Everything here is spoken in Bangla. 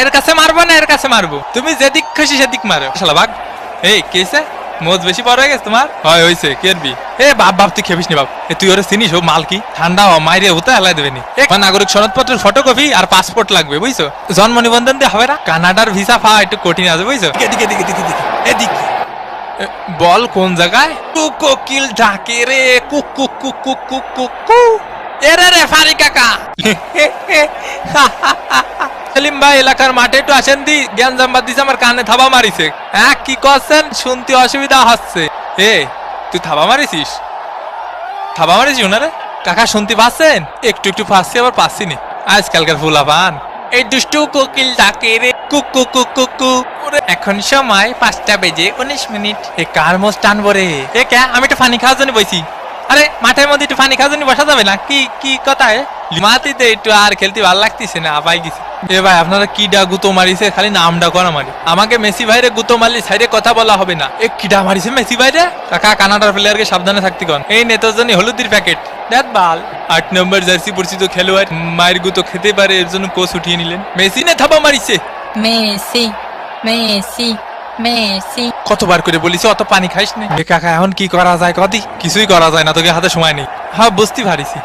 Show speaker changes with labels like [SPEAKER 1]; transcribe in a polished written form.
[SPEAKER 1] এর কাছে মারবো না এর কাছে মারবো, তুমি যেদিক খুশি সেদিক মারো শালা ভাগ। এই কেছে মোজ বেশি বড় হয়ে গেছে তোমার? হয় হইছে কেরবি। এ বাপ বাপ তুই খেপিস নি বাপ, তুই ওরে চিনিস ও মাল কি? ঠান্ডা হ মাইরে হতে হেলাই দেবে নি। নাগরিক সনদপত্রের ফটোকপি আর পাসপোর্ট লাগবে বুঝছো, জন্ম নিবন্ধন দিয়ে হবে না। কানাডার ভিসা পাওয়া একটু কঠিন আছে বুঝছো। এদিক বল কোন জায়গায়? কোকিল ডাকে রে cook cook cook cook cook cook কু। এরে রে ফারি কাকা। সেলিম ভাই এলাকার মাঠে একটু আসেন দি, জ্ঞান জাম্বাদ দিছে আমার কানে থাবা মারিছে। হ্যাঁ কি করছেন শুনতে অসুবিধা হচ্ছে। এ তুই থাবা মারিছিস? থাবা মারিস ওনারে? কাকা শুনতে পাচ্ছেন? একটু একটু পাচ্ছি আবার পাচ্ছি নি। আজকালকার ফুলা পান এই দুষ্টু কোকিল ডাকে রে cook cook cook cook cook. এখন সময় 5:19। এ কার মোজ টানবো রে? এ কে আমি একটু পানি খাওয়ার জন্য বইছি। আরে মাঠের মধ্যে একটু পানি খাওয়ার জন্য বসা যাবে না? কি কি কথা? মাটিতে একটু আর খেলতে ভালো লাগতেছে না, আবাই গেছে। এ ভাই আপনারা কিডা গুতো মারিছে? খালি নামটা করা মারি। আমাকে মেসি ভাইরে গুতো মারলি সাইডে কথা বলা হবে না। এ কিডা মারিছে মেসি ভাইরে? কাকা কানাডার প্লেয়ারকে সাবধানে থাকতে কন। এই নেতার জন্য হলুদের প্যাকেট দেখ বাল। 8 নম্বর জার্সি পরিচিত খেলোয়াড় মায়ের গুতো খেতে পারে, এর জন্য কোচ উঠিয়ে নিলেন। মেসি নে থাবা মারিছে।
[SPEAKER 2] Messi Messi Messi.
[SPEAKER 1] কতবার করে বলিস অত পানি খাইস না। কাকা এখন কি করা যায়? কদি কিছুই করা যায় না, তোকে হাতে সময় নেই। হ্যাঁ বুঝতে পারিছি।